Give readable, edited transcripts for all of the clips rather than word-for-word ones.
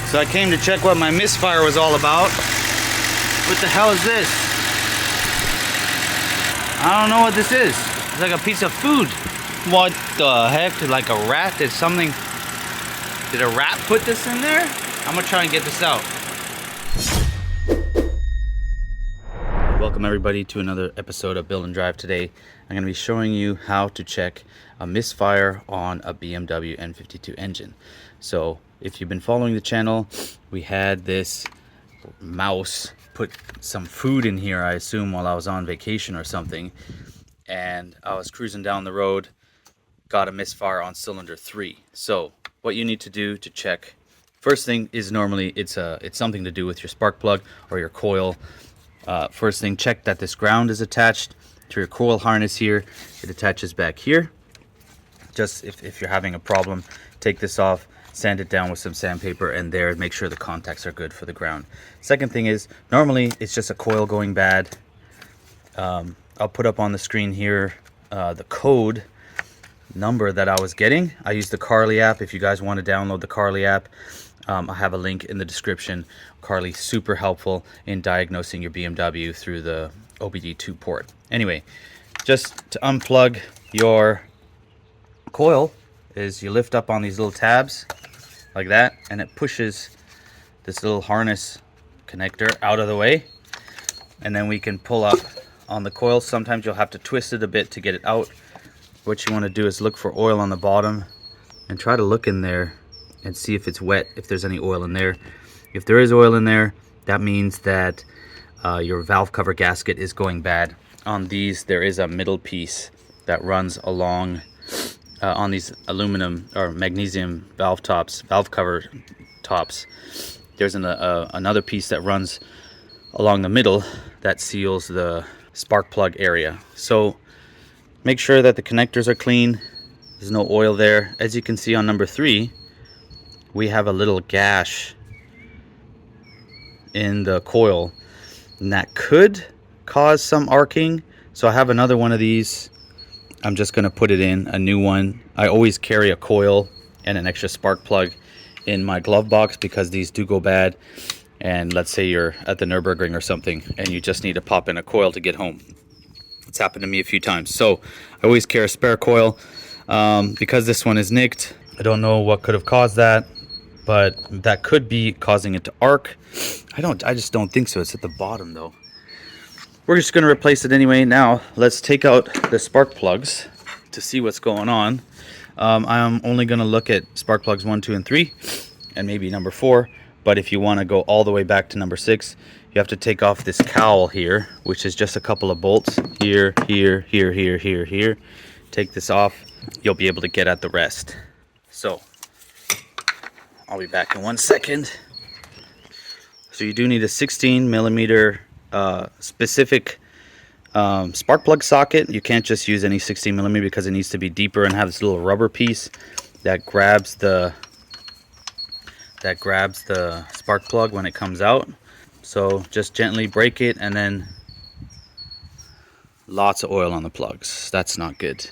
So I came to check what my misfire was all about. What the hell is this? I don't know what this is. It's like a piece of food. What the heck? Like a rat? Did a rat put this in there? I'm gonna try and get this out. Welcome everybody to another episode of Build and Drive. Today I'm going to be showing you how to check a misfire on a BMW N52 engine. So if you've been following the channel, we had this mouse put some food in here, I assume while I was on vacation or something, and I was cruising down the road, got a misfire on cylinder 3. So what you need to do to check, first thing is normally it's something to do with your spark plug or your coil. First thing, check that this ground is attached to your coil harness here. It attaches back here. Just if you're having a problem, take this off, sand it down with some sandpaper, and there, make sure the contacts are good for the ground. Second thing is, normally it's just a coil going bad. I'll put up on the screen here the code number that I was getting. I use the Carly app. If you guys want to download the Carly app, I have a link in the description. Carly, super helpful in diagnosing your BMW through the OBD2 port. Anyway, just to unplug your coil is you lift up on these little tabs like that, and it pushes this little harness connector out of the way, and then we can pull up on the coil. Sometimes you'll have to twist it a bit to get it out. What you want to do is look for oil on the bottom and try to look in there and see if it's wet, if there's any oil in there. If there is oil in there, that means that your valve cover gasket is going bad. On these, there is a middle piece that runs along on these aluminum or magnesium valve tops, valve cover tops. There's another piece that runs along the middle that seals the spark plug area. So make sure that the connectors are clean. There's no oil there. As you can see on number 3, we have a little gash in the coil, and that could cause some arcing. So I have another one of these. I'm just going to put it in, a new one. I always carry a coil and an extra spark plug in my glove box because these do go bad. And let's say you're at the Nürburgring or something and you just need to pop in a coil to get home. It's happened to me a few times. So I always carry a spare coil. Because this one is nicked, I don't know what could have caused that, but that could be causing it to arc. I just don't think so. It's at the bottom though. We're just going to replace it anyway. Now let's take out the spark plugs to see what's going on. I'm only going to look at spark plugs 1, 2, and 3, and maybe number 4. But if you want to go all the way back to number 6, you have to take off this cowl here, which is just a couple of bolts here, here, here, here, here, here. Take this off. You'll be able to get at the rest. So I'll be back in 1 second. So you do need a 16 millimeter specific spark plug socket. You can't just use any 16 millimeter because it needs to be deeper and have this little rubber piece that grabs the spark plug when it comes out. So just gently break it, and then lots of oil on the plugs. That's not good.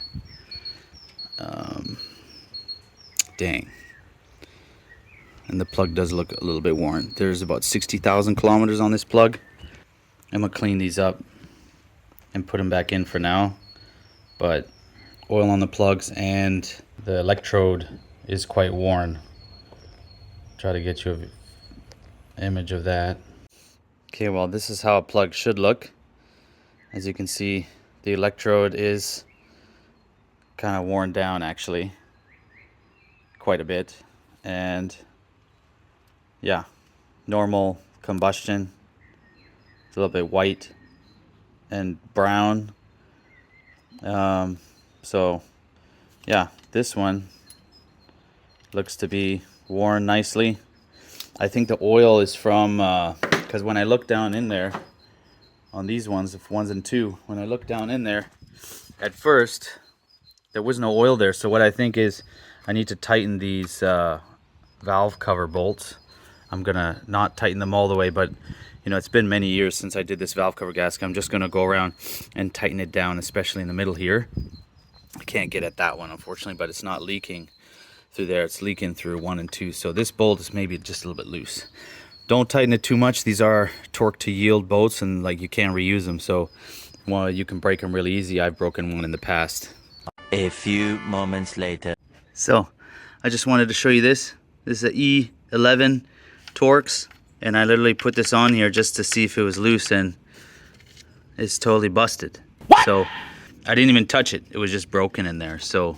Dang. And the plug does look a little bit worn. There's about 60,000 kilometers on this plug. I'm gonna clean these up and put them back in for now. But oil on the plugs, and the electrode is quite worn. Try to get you an image of that. Okay, well, this is how a plug should look. As you can see, the electrode is kind of worn down, actually, quite a bit. And yeah, normal combustion. It's a little bit white and brown. So yeah, this one looks to be worn nicely. I think the oil is from because when I look down in there on these ones, if 1s and 2, when I look down in there, at first there was no oil there. So what I think is I need to tighten these valve cover bolts. I'm gonna not tighten them all the way, but you know, it's been many years since I did this valve cover gasket. I'm just gonna go around and tighten it down, especially in the middle here. I can't get at that one, unfortunately, but it's not leaking through there. It's leaking through 1 and 2. So this bolt is maybe just a little bit loose. Don't tighten it too much. These are torque to yield bolts, and like you can't reuse them. So well, you can break them really easy. I've broken one in the past. A few moments later. So I just wanted to show you this. This is a E11 Torx, and I literally put this on here just to see if it was loose, and it's totally busted. What? So I didn't even touch it. It was just broken in there. So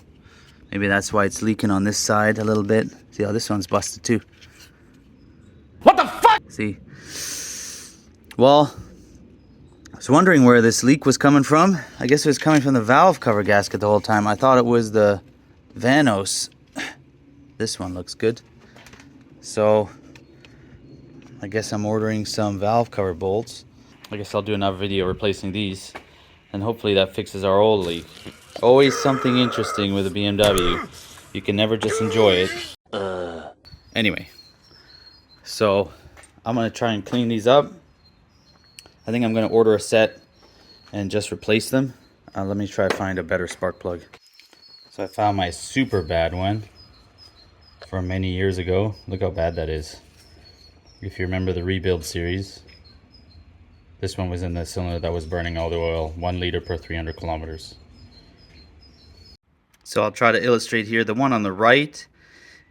maybe that's why it's leaking on this side a little bit. See how this one's busted too. What the fuck? See? Well, I was wondering where this leak was coming from. I guess it was coming from the valve cover gasket the whole time. I thought it was the Vanos. This one looks good. So I guess I'm ordering some valve cover bolts. I guess I'll do another video replacing these, and hopefully that fixes our old leak. Always something interesting with a BMW. You can never just enjoy it. Anyway, so I'm gonna try and clean these up. I think I'm gonna order a set and just replace them. Let me try to find a better spark plug. So I found my super bad one from many years ago. Look how bad that is. If you remember the rebuild series, this one was in the cylinder that was burning all the oil, 1 liter per 300 kilometers. So I'll try to illustrate here. The one on the right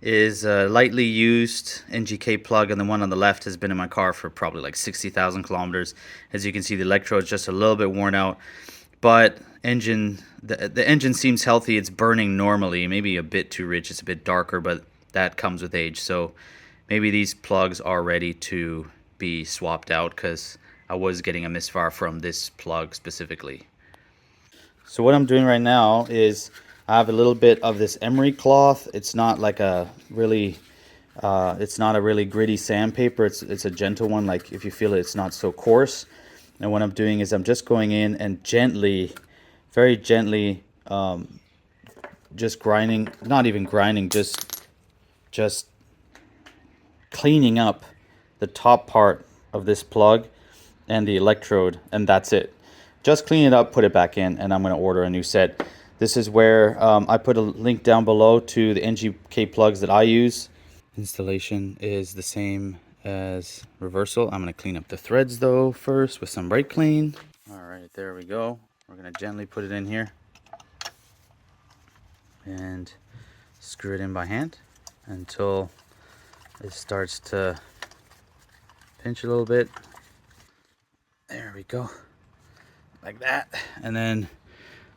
is a lightly used NGK plug, and the one on the left has been in my car for probably like 60,000 kilometers. As you can see, the electrode's just a little bit worn out, but the engine seems healthy. It's burning normally, maybe a bit too rich. It's a bit darker, but that comes with age. So maybe these plugs are ready to be swapped out, because I was getting a misfire from this plug specifically. So what I'm doing right now is I have a little bit of this emery cloth. It's not like a really, it's not a really gritty sandpaper. It's a gentle one. Like if you feel it, it's not so coarse. And what I'm doing is I'm just going in and gently, very gently, just grinding, not even grinding, just cleaning up the top part of this plug and the electrode, and that's it. Just clean it up, put it back in, and I'm going to order a new set. This is where I put a link down below to the NGK plugs that I use. Installation is the same as reversal. I'm going to clean up the threads though first with some brake clean. All right, there we go. We're going to gently put it in here and screw it in by hand until it starts to pinch a little bit. There we go, like that. And then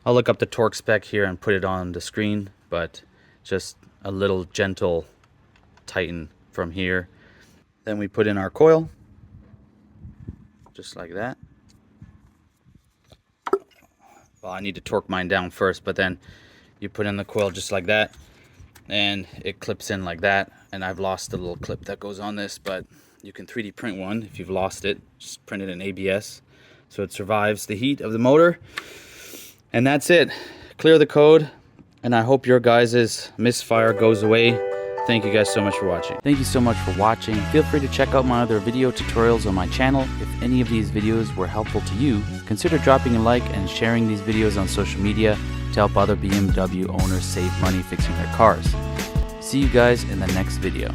I'll look up the torque spec here and put it on the screen, but just a little gentle tighten from here. Then we put in our coil, just like that. Well, I need to torque mine down first, but then you put in the coil just like that, and it clips in like that. And I've lost the little clip that goes on this, but you can 3D print one if you've lost it. Just print it in ABS so it survives the heat of the motor. And that's it. Clear the code, and I hope your guys' misfire goes away. Thank you guys so much for watching. Thank you so much for watching. Feel free to check out my other video tutorials on my channel. If any of these videos were helpful to you, consider dropping a like and sharing these videos on social media to help other BMW owners save money fixing their cars. See you guys in the next video.